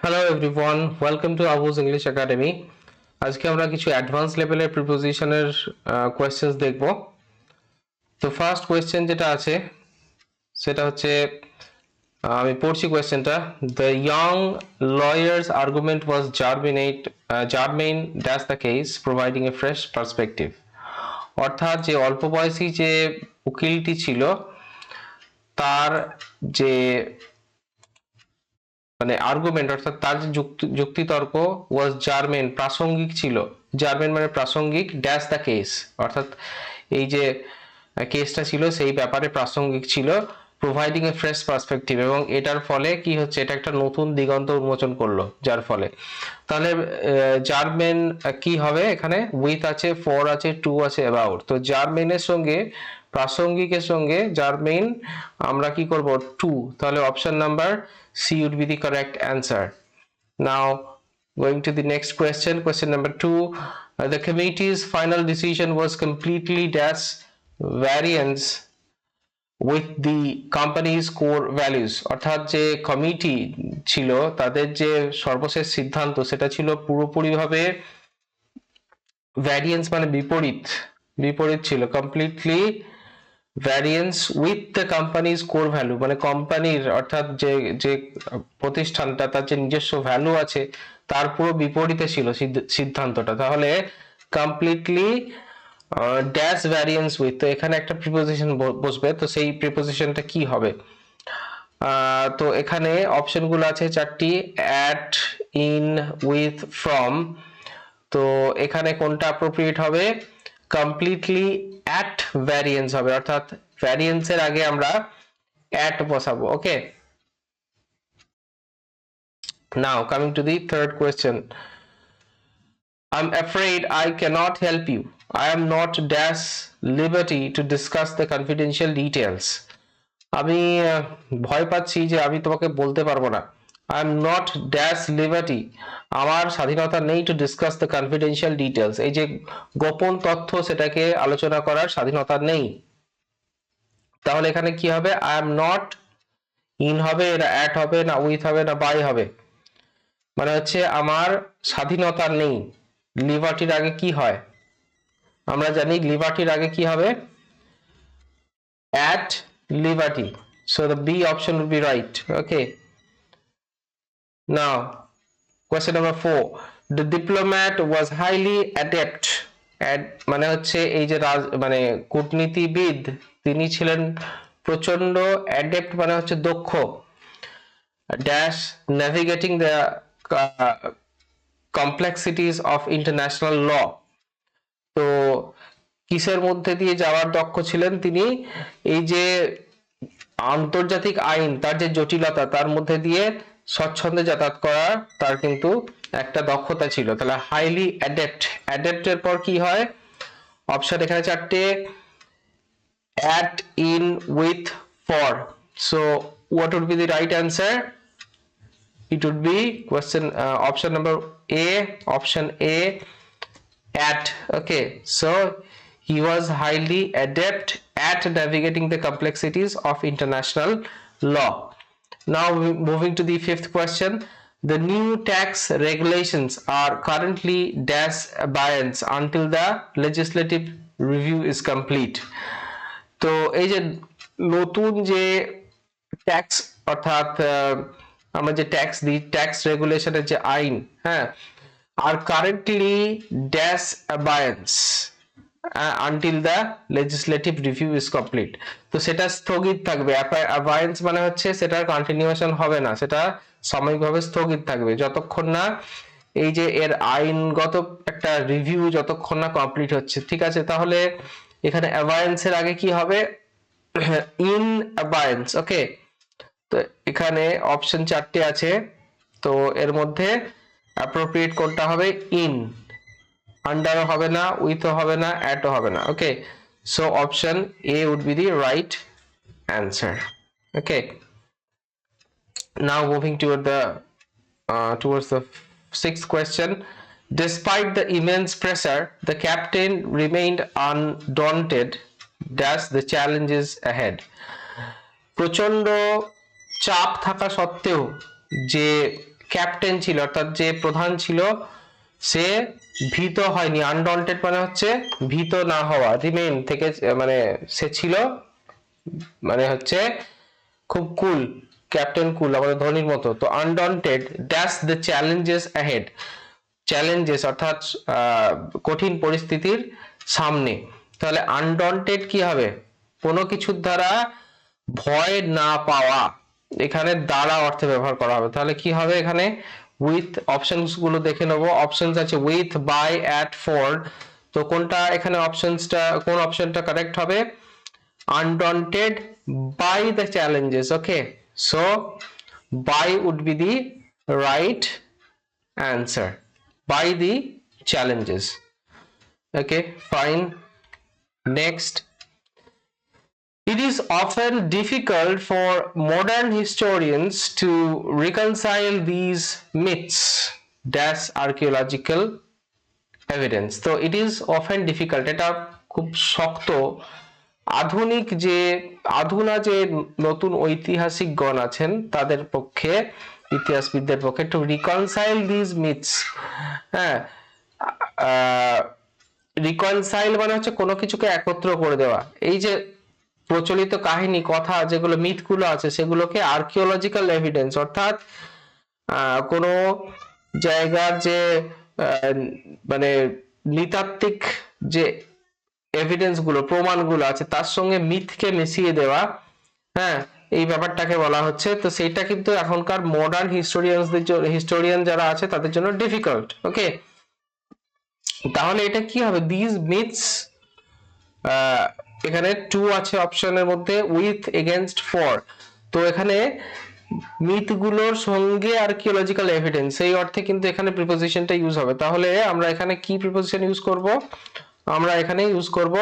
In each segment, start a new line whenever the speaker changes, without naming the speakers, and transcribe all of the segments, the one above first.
Hello everyone, welcome to আবুজ English academy. আজকে আমরা কিছু অ্যাডভান্স লেভেলের প্রিপোজিশনের কোয়েশ্চেন্স দেখব। তো ফার্স্ট কোয়েশ্চেন যেটা আছে সেটা হচ্ছে, আমি পড়ছি কোয়েশ্চেনটা। The young lawyers argument was germane dash the case providing a fresh perspective. অর্থাৎ যে অল্প বয়সী যে উকিলটি ছিল তার যে আর্গুমেন্ট অর্থাৎ তার যে যুক্তিতর্ক ওয়াজ জার্মেন প্রাসঙ্গিক ছিল। জার্মেন মানে প্রাসঙ্গিক, ড্যাশ দ্য কেস অর্থাৎ এই যে কেসটা ছিল সেই ব্যাপারে প্রাসঙ্গিক ছিল, প্রোভাইডিং এ ফ্রেশ পার্সপেক্টিভ, এবং এটার ফলে কি হচ্ছে, এটা একটা নতুন দিগন্ত উন্মোচন করলো। যার ফলে তাহলে জার্মেন কি হবে, এখানে উইথ আছে, ফর আছে, টু আছে, অ্যাবাউট। তো জার্মেনের সঙ্গে প্রাসঙ্গিকের সঙ্গে জার্মেন আমরা কি করব, টু। তাহলে option number C would be the correct answer. Now, going to the next question, question number 2. The committee's final decision was completely dash variance with the company's core values. অর্থাৎ যে committee ছিল তাদের যে সর্বশেষ সিদ্ধান্ত সেটা ছিল পুরোপুরিভাবে ভ্যারিয়েন্স মানে বিপরীত ছিল, completely variance with the companies core value, মানে কোম্পানির অর্থাৎ যে যে প্রতিষ্ঠানটা তার যে নিজস্ব ভ্যালু আছে তার পুরো বিপরীতে ছিল সিদ্ধান্তটা। তাহলে কমপ্লিটলি ড্যাশ ভ্যারিয়েন্স উইথ, তো এখানে একটা প্রিপোজিশন বসবে, তো সেই প্রিপোজিশনটা কি হবে? তো এখানে অপশনগুলো আছে চারটি, অ্যাট, ইন, উইথ, ফ্রম। তো এখানে কোনটা অ্যাপ্রোপ্রিয়েট হবে? কমপ্লিটলি অ্যাট ভ্যারিয়েন্স হবে, অর্থাৎ ভ্যারিয়েন্সের আগে আমরা অ্যাট বসাবো। Okay, now coming to the third question. I'm afraid I cannot help you. I am not dash liberty to discuss the confidential details. আমি ভয় পাচ্ছি যে আমি তোমাকে বলতে পারবো না। I am not dash liberty, আমার স্বাধীনতা নেই to discuss the confidential details, এই যে গোপন তথ্য সেটাকে আলোচনা করার স্বাধীনতা নেই। তাহলে এখানে কি হবে? I am not, ইন হবে না, অ্যাট হবে না, উইথ হবে না, বাই হবে। মানে হচ্ছে আমার স্বাধীনতা নেই। লিবার্টির আগে কি হয় আমরা জানি, লিবার্টির আগে কি হবে? at liberty. So the B option would be right. Okay, now question number 4. The diplomat was highly adept at, মানে হচ্ছে এই যে মানে কূটনীতিবিদ তিনি ছিলেন প্রচন্ড, অ্যাডেপ্ট মানে হচ্ছে দক্ষ, dash navigating the complexities of international law. তো কিসের মধ্যে দিয়ে যাওয়ার দক্ষ ছিলেন তিনি? এই যে আন্তর্জাতিক আইন তার যে জটিলতা তার মধ্যে দিয়ে স্বচ্ছন্দে যাতায়াত করা তার কিন্তু একটা দক্ষতা ছিল। তাহলে হাইলি অ্যাডেপ্ট, অ্যাডেপ্টের পর কি হয়? অপশন এখানে চারটে, at, in, with, for. So what would be the right answer? It would be option number A, option A, at. Okay, so he was highly adept at navigating the complexities of international law. Now moving to the fifth question. The new tax regulations are currently dash abeyance until the legislative review is complete. তো এই যে নতুন যে tax অর্থাৎ আমরা যে tax দিই, tax রেগুলেশনের যে আইন, হ্যাঁ, আর currently dash abeyance until the legislative review is complete. তো সেটা স্থগিত থাকবে। অ্যাবায়েন্স মানে হচ্ছে সেটার কন্টিনিউয়েশন হবে না, সেটা সাময়িকভাবে স্থগিত থাকবে যতক্ষণ না এই যে এর আইনগত একটা রিভিউ যতক্ষণ না কমপ্লিট হচ্ছে। ঠিক আছে, তাহলে এখানে অ্যাবায়েন্সের আগে কি হবে? ইন অ্যাবায়েন্স। ওকে, তো এখানে অপশন চারটে আছে, তো এর মধ্যে অ্যাপ্রোপ্রিয়েট কোনটা হবে? ইন। আন্ডারও হবে না, উইথও হবে না, অ্যাটও হবে না। Okay, so option A would be the right answer. Okay, now moving towards the sixth question. Despite the immense pressure, the captain remained undaunted dash the challenges ahead. প্রচন্ড চাপ থাকা সত্ত্বেও যে ক্যাপ্টেন ছিল অর্থাৎ যে প্রধান ছিল সে ভীত হয়নি। আনডন্টেড মানে হচ্ছে ভীত না হওয়া, রিমেইন থেকে মানে সে ছিল মানে হচ্ছে খুব কুল, ক্যাপ্টেন কুল, আমাদের ধোনির মতো। তো undaunted dash the challenges ahead, challenges অর্থাৎ কঠিন পরিস্থিতির সামনে। তাহলে আনডন্টেড কি হবে? কোনো কিছুর দ্বারা ভয় না পাওয়া, এখানে দ্বারা অর্থে ব্যবহার করা হবে। তাহলে কি হবে এখানে? উইথ, অপশনস গুলো দেখে নেবো। অপশনস আছে উইথ, বাই, অ্যাট, ফর। তো কোনটা এখানে অপশনসটা, কোন অপশনটা কারেক্ট হবে? Undaunted by the challenges. Okay, so by would be the right answer, by the challenges. Okay, fine. Next, it is often difficult for modern historians to reconcile these myths dash archaeological evidence. So it is often difficult, এটা খুব শক্ত, আধুনিক যে নতুন ঐতিহাসিকগণ আছেন তাদের পক্ষে, ইতিহাসবিদদের পক্ষে, টু রিকনসাইল দিস মিথস। হ্যাঁ, রিকনসাইল মানে হচ্ছে কোনো কিছুকে একত্র করে দেওয়া। এই যে প্রচলিত কাহিনী, কথা, যেগুলো মিথগুলো আছে সেগুলোকে আর্কিওলজিক্যাল এভিডেন্স অর্থাৎ কোনো জায়গার যে মানে নৃতাত্ত্বিক যে এভিডেন্স গুলো, প্রমাণগুলো আছে তার সঙ্গে মিথকে মিশিয়ে দেওয়া, হ্যাঁ, এই ব্যাপারটাকে বলা হচ্ছে। তো সেইটা কিন্তু এখনকার মডার্ন হিস্টোরিয়ান যারা আছে তাদের জন্য ডিফিকাল্ট। ওকে, তাহলে এটা কি হবে? দিস মিথস, এখানে টু আছে অপশনের মধ্যে, উইথ, এগেনস্ট, ফর। তো এখানে মিথগুলোর সঙ্গে আর্কিওলজিক্যাল এভিডেন্স, এই অর্থে কিন্তু এখানে প্রিপোজিশনটা ইউজ হবে। তাহলে আমরা এখানে কি প্রিপোজিশন ইউজ করব? আমরা এখানে ইউজ করব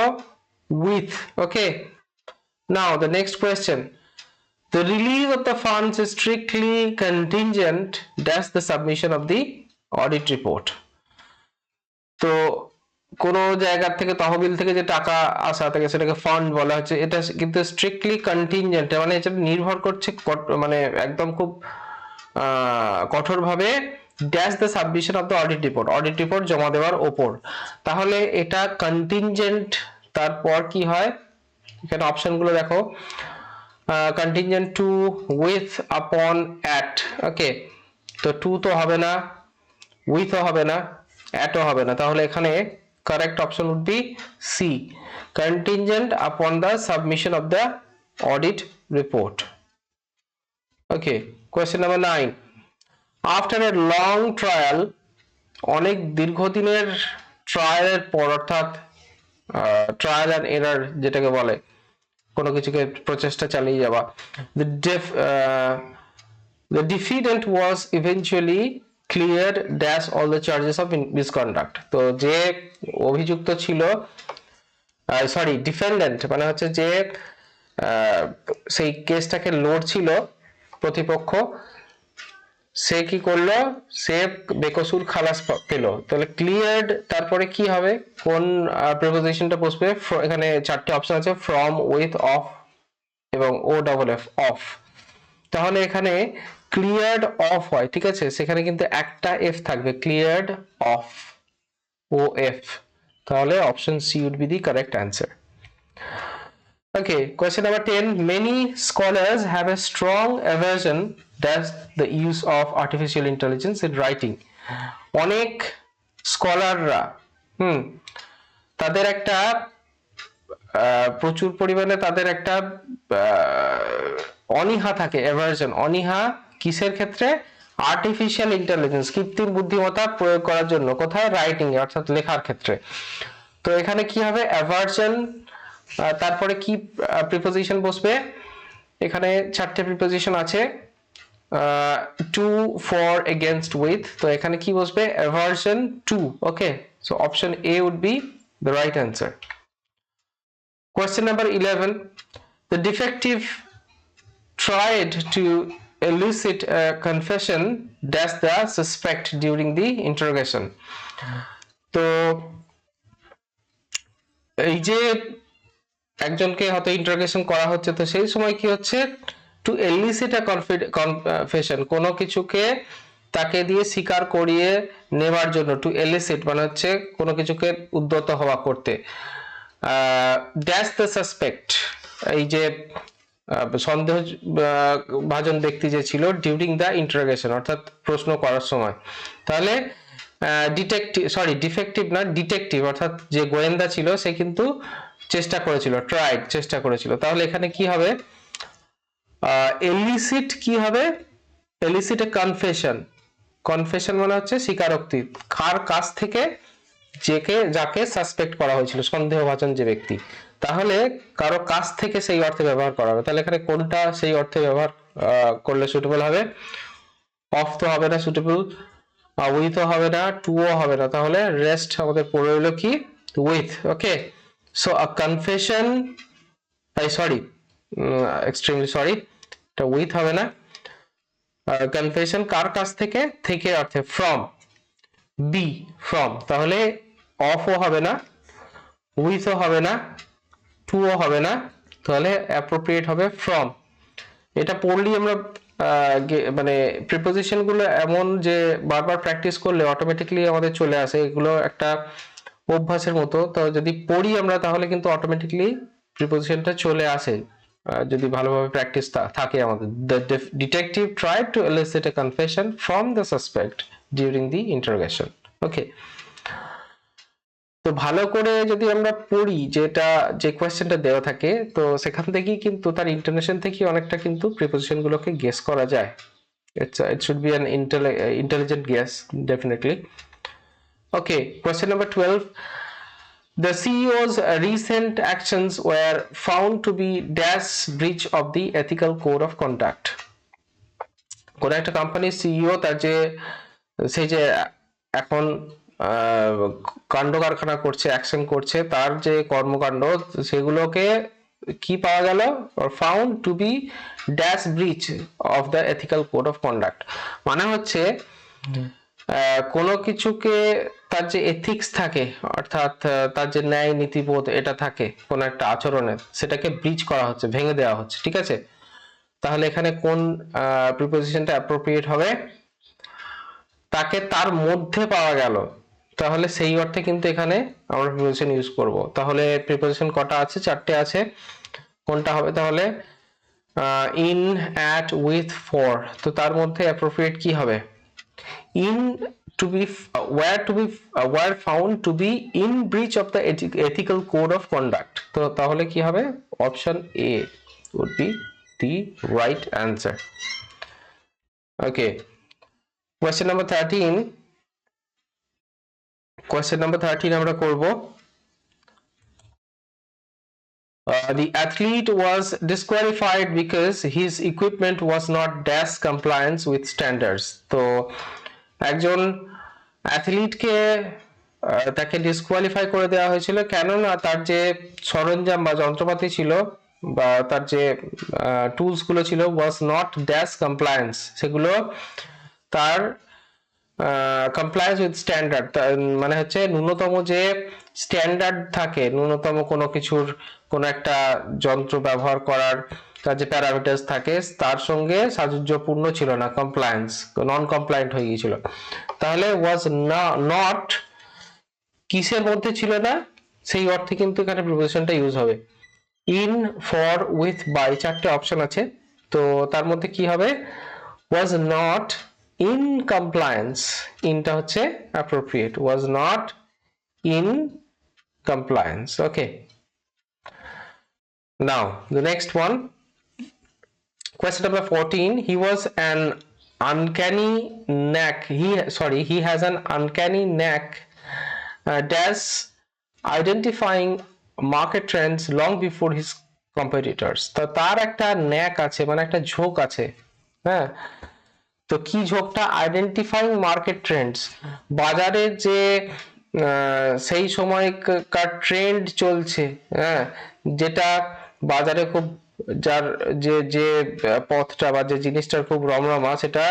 with. Okay, now the next question, the release of the funds is strictly contingent dash the submission of the audit report. তো কোন জায়গা থেকে, তহবিল থেকে যে টাকা আসা থাকে সেটাকে ফান্ড বলা হচ্ছে, এটা কিন্তু স্ট্রিক্টলি কন্টিনজেন্ট, মানে এটা নির্ভর করছে মানে একদম খুব কঠোরভাবে dash the submission of the audit report, audit report জমা দেওয়ার ওপর। তাহলে এটা কন্টিনজেন্ট, তারপর কি হয় এখানে অপশনগুলো দেখো, কন্টিনজেন্ট টু, উইথ, আপন, অ্যাট। ওকে, তো টু তো হবে না, উইথও হবে না, অ্যাটও হবে না। তাহলে এখানে correct option would be C, contingent upon the submission of the audit report. Okay, question number 9, after a long trial, অনেক দীর্ঘদিনের ট্রায়ালের পর, অর্থাৎ ট্রায়াল অ্যান্ড এরার যেটাকে বলে, কোনো কিছুকে প্রচেষ্টা চালিয়ে যাওয়া, the defendant was eventually cleared dash all the charges of misconduct. তো যে অভিযুক্ত ছিল, সরি ডিফেন্ডেন্ট মানে হচ্ছে যে সেই কেসটাকে লড়ছিল প্রতিপক্ষ, সে কি করলো? সে বেকসুর খালাস পেল। তাহলে ক্লিয়ার্ড, তারপরে কি হবে? কোন প্রিপোজিশনটা বসবে? এখানে চারটে অপশন আছে, ফ্রম, উইথ, অফ এবং ও ডাবল এফ, অফ। তাহলে এখানে ক্লিয়ার্ড অফ হয়, ঠিক আছে, সেখানে কিন্তু একটা এফ থাকবে, ক্লিয়ার্ড অফ, ও এফ। তাহলে option C would be the correct answer. Okay, question number 10, many scholars have a strong aversion that's the use of artificial intelligence in writing. অনেক স্কলাররা তাদের একটা প্রচুর পরিমাণে তাদের একটা অনীহা থাকে, অ্যাভার্জন, অনীহা কিসের ক্ষেত্রে? আর্টিফিশিয়াল ইন্টেলিজেন্স, কৃত্রিম বুদ্ধিমত্তা প্রয়োগ করার জন্য। কোথায়? রাইটিং এ, অর্থাৎ লেখার ক্ষেত্রে। তো এখানে কি হবে? অ্যাভার্জন, তারপরে কি প্রিপোজিশন বসবে? এখানে চারটে প্রিপোজিশন আছে, টু, ফর, এগেনস্ট, উইথ। তো এখানে কি বসবে? Aversion to. Okay, so option A would be the right answer. Question number 11, the defective tried to elicit a confession dash the suspect during the interrogation. তো এই যে একজনকে হয়তো ইন্টারোগেশন করা হচ্ছে, তো সেই সময় কি হচ্ছে? টু এলিসিট আ কনফেশন, কোনো কিছুকে তাকে দিয়ে স্বীকার করিয়ে নেবার জন্য, টু এলিসিট মানে হচ্ছে কোনো কিছুকে উদ্যত হওয়া করতে। ড্যাশ দ্য সাসপেক্ট, এই যে সন্দেহ ভাজন ব্যক্তি যে ছিল ডিউরিং দ্য ইন্টারোগেশন, অর্থাৎ প্রশ্ন করার সময়। তাহলে ডিফেক্টিভ না, ডিটেকটিভ অর্থাৎ যে গোয়েন্দা ছিল সে কিন্তু চেষ্টা করেছিল, ট্রাইড, চেষ্টা করেছিল। তাহলে এখানে কি হবে, এলিসিট কি হবে, এলিসিট এ কনফেশন, কনফেশন মানে হচ্ছে স্বীকারোক্তি, কার কাছ থেকে, যাকে সাসপেক্ট করা হয়েছিল, সন্দেহভাজন যে ব্যক্তি, তাহলে কারো কাছ থেকে সেই অর্থে ব্যবহার করা হবে। তাহলে এখানে কোনটা সেই অর্থে ব্যবহার করলে সুটেবল হবে, অফ তো হবে না সুটেবল, উইথও হবে না, টুও হবে না, তাহলে রেস্ট আমাদের পড়ে রইল কি, with. Okay, so a confession, sorry, extremely sorry, এটা উইথ হবে না। কনফেশন কার কাছ থেকে, থেকে অর্থে ফ্রম, বি ফ্রম, তাহলে অফও হবে না, উইথও হবে না, টুও হবে না, তাহলে অ্যাপ্রোপ্রিয়েট হবে ফ্রম। এটা পড়লেই আমরা মানে প্রিপোজিশন গুলো এমন যে বারবার প্র্যাকটিস করলে অটোমেটিকলি আমাদের চলে আসে, এগুলো একটা অভ্যাসের মতো। তো যদি পড়ি আমরা তাহলে কিন্তু অটোমেটিকলি প্রিপোজিশনটা চলে আসে, যদি ভালোভাবে প্র্যাকটিস থাকে আমাদের। The detective tried to elicit a confession from the suspect during the interrogation. Okay, তো ভালো করে যদি আমরা পড়ি, যেটা যে কোয়েশ্চেনটা দেওয়া থাকে, তো সেখান থেকেই কিন্তু তার ইন্টোনেশন থেকে অনেকটা কিন্তু প্রিপোজিশন গুলোকে গেস করা যায়। It should be an intelligent guess, definitely. Okay, question number 12. The CEO's recent actions were found to be dash breach of the ethical code of conduct. কোন একটা কোম্পানির সিইও তার যে সেই যে এখন কাণ্ড কারখানা করছে, অ্যাকশন করছে, তার যে কর্মকাণ্ড সেগুলোকে কি পাওয়া গেল, found to be dash breach of the ethical code of conduct, মানে হচ্ছে কোনো কিছুকে তার যে এথিক্স থাকে, অর্থাৎ তার যে ন্যায় নীতিবোধ এটা থাকে কোন একটা আচরণের, সেটাকে ব্রিচ করা হচ্ছে, ভেঙে দেওয়া হচ্ছে। ঠিক আছে, তাহলে এখানে কোন প্রিপোজিশনটা অ্যাপ্রোপ্রিয়েট হবে, তাকে তার মধ্যে পাওয়া গেল, তাহলে সেই অর্থে কিন্তু এখানে আমরা প্রিপোজিশন ইউজ করব। তাহলে প্রিপোজিশন কটা আছে, চারটে আছে। কোনটা হবে তাহলে, ইন, অ্যাট, উইথ, ফর, তো তার মধ্যে অ্যাপ্রোপ্রিয়েট কি হবে, in to be, were found to be in breach of the ethical code of conduct, তো তাহলে কি হবে, option A would be the right answer. Okay, question number 13. Question number 13 আমরা করব, the athlete was disqualified because his equipment was not dash compliance with standards. তো একজন অ্যাথলিটকে তাকে disqualify করে দেওয়া হয়েছিল, কেননা তার যে সরঞ্জাম বা যন্ত্রপাতি ছিল বা তার যে টুলস গুলো ছিল, ওয়াজ নট ড্যাশ কমপ্লায়েন্স, সেগুলো তার কমপ্লায়েন্স উইথ স্ট্যান্ডার্ড, মানে হচ্ছে ন্যূনতম যে স্ট্যান্ডার্ড থাকে, ন্যূনতম কোনো কিছুর কোনো একটা যন্ত্র ব্যবহার করার তার যে প্যারামিটার্স থাকে তার সঙ্গে সাযুজ্যপূর্ণ ছিল না, কমপ্লায়েন্স, নন কমপ্লায়েন্ট হয়ে গিয়েছিল। তাহলে ওয়াজ নট কিসের মধ্যে ছিল না, সেই অর্থে কিন্তু এখানে প্রিপোজিশনটা ইউজ হবে। ইন, ফর, উইথ, বাই, চারটে অপশন আছে, তো তার মধ্যে কি হবে, ওয়াজ নট ইন কমপ্লায়েন্স, ইনটা হচ্ছে appropriate, was not in compliance. Okay, now the next one, question number 14. He was an uncanny knack, he has an uncanny knack dash identifying market trends long before his competitors. তো তার একটা ন্যাক আছে, মানে একটা ঝোঁক আছে, হ্যাঁ, তো কি ঝোঁকটা, আইডেন্টিফাইং মার্কেট ট্রেন্ডস, বাজারে যে সেই সময়কার ট্রেন্ড চলছে, হ্যাঁ, যেটা বাজারে খুব, যার যে যে পথটা বা যে জিনিসটার খুব রমরমা, সেটা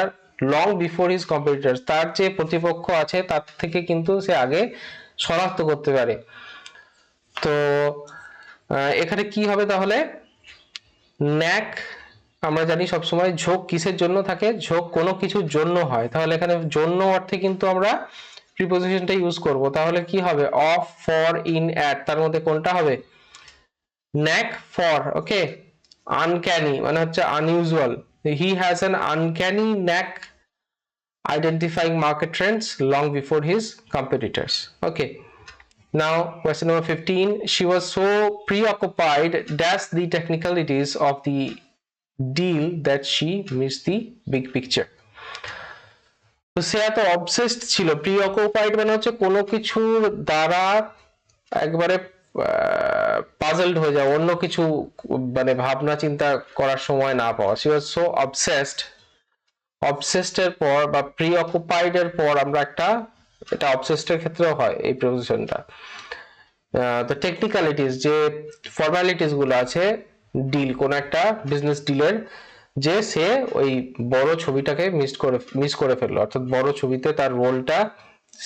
লং বিফোর হিজ কম্পিটিটরস, তার যে প্রতিপক্ষ আছে তার থেকে কিন্তু সে আগে শনাক্ত করতে পারে। তো এখানে কি হবে তাহলে, ন্যাক আমরা জানি সবসময় ঝোঁক কিসের জন্য থাকে, ঝোঁক কোনো কিছুর জন্য হয়, তাহলে এখানে জন্য অর্থে কিন্তু আমরা প্রিপোজিশনটা ইউজ করব। তাহলে কি হবে, অফ, ফর, ইন, অ্যাট, তার মধ্যে কোনটা হবে, ন্যাক ফর। ওকে, আনক্যানি মানে হচ্ছে unusual, he has an uncanny knack identifying market trends long before his competitors. Okay, now question number 15, she was so preoccupied dash the technicalities of the deal that she missed the big picture. তো সে এত obsessed ছিল, প্রিঅকুপাইড মানে হচ্ছে কোনো কিছুর দ্বারা একবারে puzzled হয়ে যাওয়া, অন্য কিছু মানে ভাবনা চিন্তা করার সময় না পাওয়া। she was so obsessed, obsessed এর পর বা প্রিঅকুপাইড এর পর আমরা একটা, এটা অবসেসড এর ক্ষেত্রেও হয় এই প্রিপোজিশনটা। তো টেকনিক্যালিটিস, যে ফর্মালিটিস গুলো আছে ডিল, কোন একটা বিজনেস ডিলের, যে সে ওই বড় ছবিটাকে মিস করে ফেললো, অর্থাৎ বড় ছবিতে তার রোলটা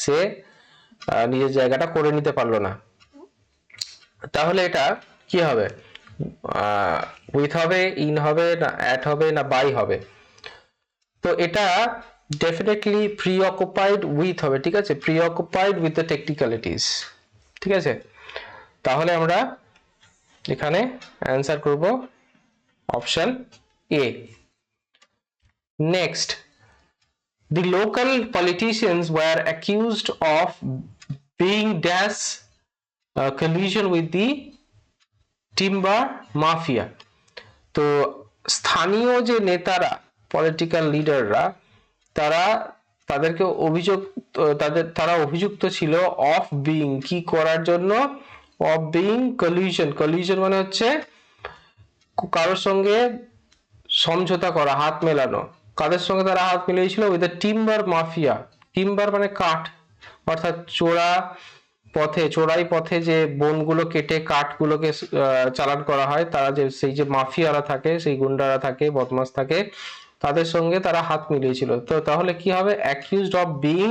সে নিজের জায়গাটা করে নিতে পারলো না। তাহলে এটা কি হবে, উইথ হবে, ইন হবে, না অ্যাট হবে, না বাই হবে? তো এটা ডেফিনেটলি প্রিঅকুপাইড উইথ হবে, ঠিক আছে, প্রিঅকুপাইড উইথ দ্য টেকনিক্যালিটিস, ঠিক আছে। তাহলে আমরা এখানে অ্যান্সার করব option A. Next, the local politicians were accused of being dash collusion with the timber mafia. তো স্থানীয় যে নেতারা, পলিটিক্যাল লিডাররা, তাদেরকে তারা অভিযুক্ত ছিল অফ বিং, কি করার জন্য, অফ বিং কলিউশন মানে হচ্ছে কারোর সঙ্গে সমঝোতা করা, হাত মেলানো। কাদের সঙ্গে তারা হাত মিলিয়েছিল, with the timber mafia. Timber মানে কাঠ, অর্থাৎ চোরাই পথে যে বনগুলো কেটে কাঠগুলোকে চালান করা হয়, তারা যে সেই যে মাফিয়ারা থাকে, সেই গুন্ডারা থাকে, বদমাস থাকে, তাদের সঙ্গে তারা হাত মিলিয়েছিল। তো তাহলে কি হবে, অ্যাকিউজড অফ বিং,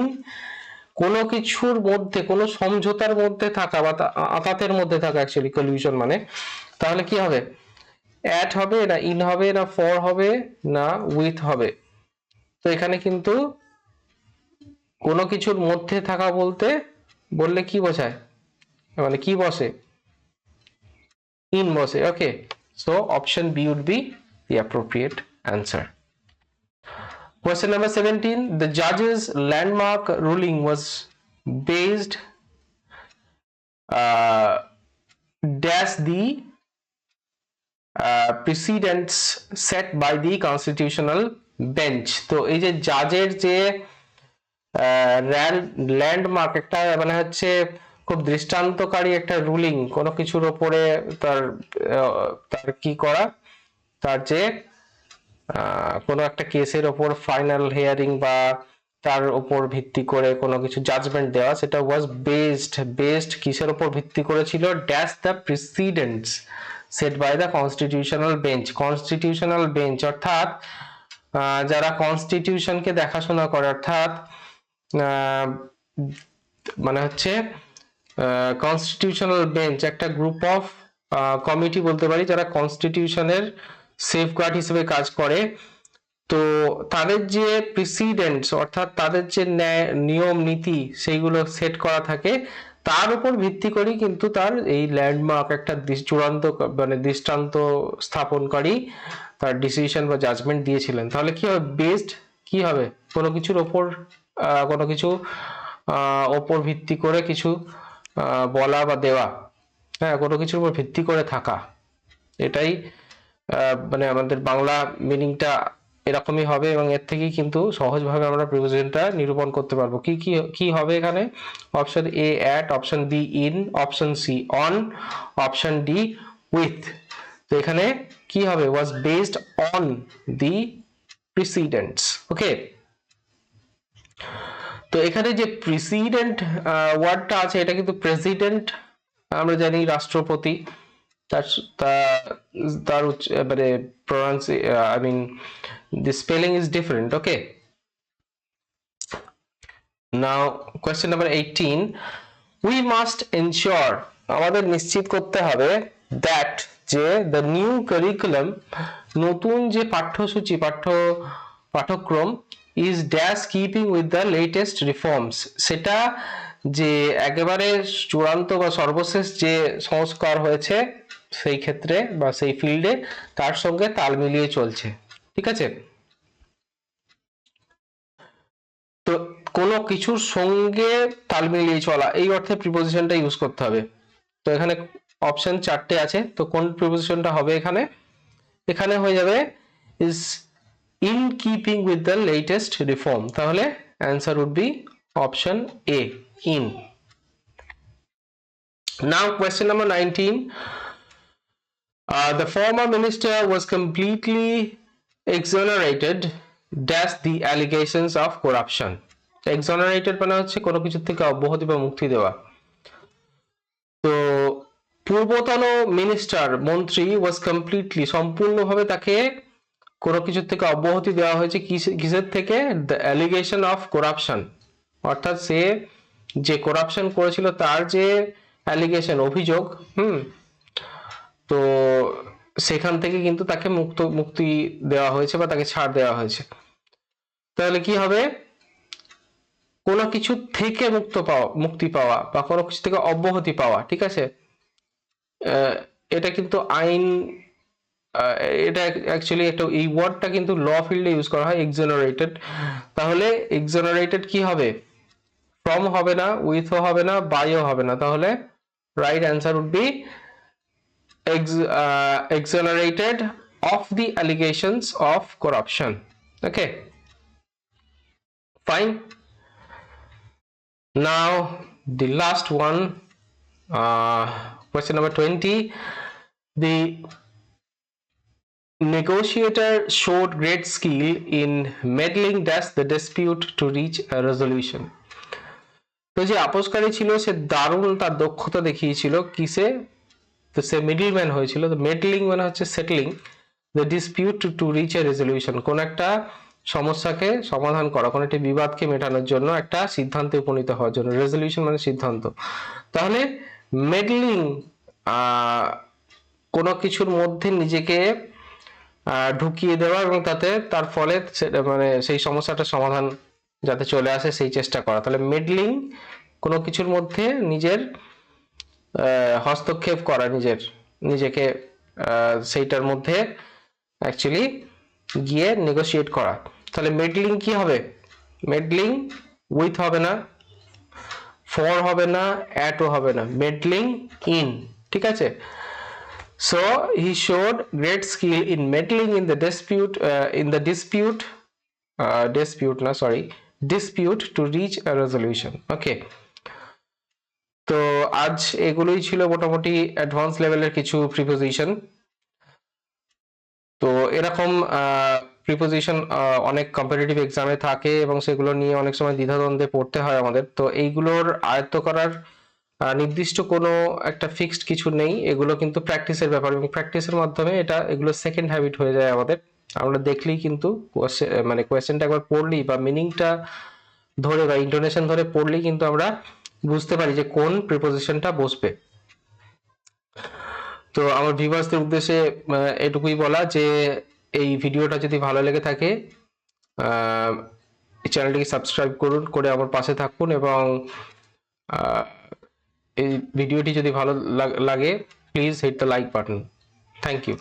কোনো কিছুর মধ্যে, কোনো সমঝোতার মধ্যে থাকা বা আতাতের মধ্যে থাকা, অ্যাকচুয়ালি কলিউশন মানে। তাহলে কি হবে, অ্যাট হবে, না ইন হবে, না ফর হবে, না উইথ হবে? তো এখানে কিন্তু কোনো কিছুর মধ্যে থাকা বললে কি বোঝায়, মানে কি বসে, ইন বসে। Okay, so option B would be the appropriate answer. Question number 17, the judge's landmark ruling was based dash the precedents set by the constitutional bench. তো এই যে জাজের যে ল্যান্ডমার্ক, একটা মানে হচ্ছে খুব দৃষ্টান্তকারী একটা রুলিং, কোনো কিছুর ওপরে তার কি করা, তার যে কোনো একটা কেসের ওপর ফাইনাল হিয়ারিং বা তার উপর ভিত্তি করে কোনো কিছু জাজমেন্ট দেওয়া, সেটা ওয়াজ বেসড কিসের উপর ভিত্তি করেছিল, dash the precedents set by the constitutional bench. Constitutional bench অর্থাৎ যারা কনস্টিটিউশনকে দেখাশোনা করে, অর্থাৎ মানে হচ্ছে কনস্টিটিউশনাল বেঞ্চ একটা গ্রুপ অফ কমিটি বলতে পারি, যারা কনস্টিটিউশনের সেফগার্ড হিসেবে কাজ করে। তো তাদের যে প্রিসিডেন্টস, অর্থাৎ তাদের যে নিয়ম নীতি, সেইগুলো সেট করা থাকে, তার উপর ভিত্তি করি কিন্তু তার এই ল্যান্ডমার্ক একটা চূড়ান্ত মানে দৃষ্টান্ত স্থাপনকারী তার ডিসিশন বা জাজমেন্ট দিয়েছিলেন। তাহলে কি হবে, বেসড কি হবে, কোনো কিছুর ওপর ওপর ভিত্তি করে কিছু বলা বা দেওয়া, হ্যাঁ, কোনো কিছুর উপর ভিত্তি করে থাকা, এটাই মানে আমাদের বাংলা মিনিংটা এরকমই হবে। এবং এর থেকেই কিন্তু সহজভাবে আমরা প্রিপোজিশনটা নিরূপণ করতে পারবো। কি হবে এখানে, option A at, option B in, option C on, option D with. তো এখানে কি হবে, ওয়াজ বেসড অন দি প্রিসিডেন্টস। ওকে, তো এখানে যে প্রিসিডেন্ট ওয়ার্ডটা আছে, এটা কিন্তু প্রেসিডেন্ট আমরা জানি রাষ্ট্রপতি, তার মানে I mean the spelling is different. Okay, now question number 18, we must ensure, আমাদের নিশ্চিত করতে হবে, that যে দ্য নিউ কারিকুলাম, নতুন যে পাঠ্যসূচি পাঠ্যক্রম, is dash keeping with the latest reforms, সেটা যে একেবারে চূড়ান্ত বা সর্বশেষ যে সংস্কার হয়েছে সেই ক্ষেত্রে বা সেই ফিল্ডে তার সঙ্গে তাল মিলিয়ে চলছে। ঠিক আছে, তো কোনো কিছুর সঙ্গে তাল মিলিয়ে চলা এই অর্থে প্রিপোজিশনটা ইউজ করতে হবে। তো এখানে অপশন 4টে আছে, তো কোন প্রিপোজিশনটা হবে এখানে? এখানে হয়ে যাবে is in keeping with the latest reform, তাহলে answer would be option A, in. Now question number 19. The former minister was completely exonerated dash the allegations of corruption. Exonerated মানে হচ্ছে কোনো কিছু থেকে অব্যাহতি বা মুক্তি দেওয়া। তো পূর্বতন মিনিস্টার, মন্ত্রী, ওয়াজ কমপ্লিটলি, সম্পূর্ণভাবে তাকে কোনো কিছু থেকে অব্যাহতি দেওয়া হয়েছে, কিসের থেকে? দ্য অ্যালিগেশন অফ করাপশন, অর্থাৎ সে যে করাপশন করেছিল তার যে অ্যালিগেশন, অভিযোগ, তো সেখান থেকে কিন্তু তাকে মুক্তি দেওয়া হয়েছে বা তাকে ছাড় দেওয়া হয়েছে। তাহলে কি হবে? কোনো কিছু থেকে মুক্তি পাওয়া বা কোনো কিছু থেকে অব্যাহতি পাওয়া। ঠিক আছে, এটা কিন্তু আইন, এটা অ্যাকচুয়ালি একটা, এই ওয়ার্ডটা কিন্তু ল ফিল্ডে ইউজ করা হয়, এক্সোনারেটেড। তাহলে এক্সোনারেটেড কি হবে? ফ্রম হবে না, উইথও হবে না, বাইও হবে না, তাহলে right answer would be exonerated of the allegations of corruption. Okay, fine. Now the last one, question number 20. The negotiator showed great skill in meddling dash the dispute to reach a resolution. তো যে আপোসকারী ছিল সে দারুণ তার দক্ষতা দেখিয়েছিল কিসে? তো সে middleman হয়েছিল। তো মেডলিং মানে হচ্ছে settling the dispute to reach A resolution, কোন একটা সমস্যাকে সমাধান করা, কোন একটি বিবাদকে মেটানোর জন্য একটা সিদ্ধান্তে উপনীত হওয়ার জন্য। রেজলিউশন মানে সিদ্ধান্ত। তাহলে মেডলিং কোনো কিছুর মধ্যে নিজেকে ঢুকিয়ে দেওয়া এবং তার ফলে মানে সেই সমস্যাটার সমাধান যাতে চলে আসে সেই চেষ্টা করা। তাহলে মেডলিং কোনো কিছুর মধ্যে নিজের হস্তক্ষেপ করা, নিজেকে সেইটার মধ্যে অ্যাকচুয়ালি গিয়ে নেগোশিয়েট করা। তাহলে মেডলিং কি হবে? মেডলিং উইথ হবে না, ফর হবে না, অ্যাটও হবে না, মেডলিং ইন। ঠিক আছে, so he showed great skill in meddling in the dispute to reach a resolution. Okay, তো আজ এগুলোই ছিল মোটামুটি অ্যাডভান্স লেভেলের কিছু প্রিপোজিশন। তো এরকম প্রিপোজিশন অনেক কম্পিটিটিভ এক্সামে থাকে এবং সেগুলো নিয়ে অনেক সময় দ্বিধাদ্বন্দ্বে পড়তে হয় আমাদের। তো এইগুলোর আয়ত্ত করার নির্দিষ্ট কোনো একটা ফিক্সড কিছু নেই, এগুলো কিন্তু প্র্যাকটিসের ব্যাপার এবং প্র্যাকটিসের মাধ্যমে এগুলো সেকেন্ড হ্যাবিট হয়ে যায় আমাদের। আমরা দেখলেই কিন্তু মানে কোয়েশ্চেনটা একবার পড়লেই বা মিনিংটা ধরে বা ইন্টোনেশন ধরে পড়লেই কিন্তু আমরা বুঝতে পারি যে কোন প্রিপোজিশনটা বসবে। তো আমার ভিউয়ার্সদের উদ্দেশ্যে এটুকুই বলা যে এই ভিডিওটা যদি ভালো লেগে থাকে চ্যানেলটিকে সাবস্ক্রাইব করে আমার পাশে থাকুন এবং এই ভিডিওটি যদি ভালো লাগে please hit the like button. Thank you.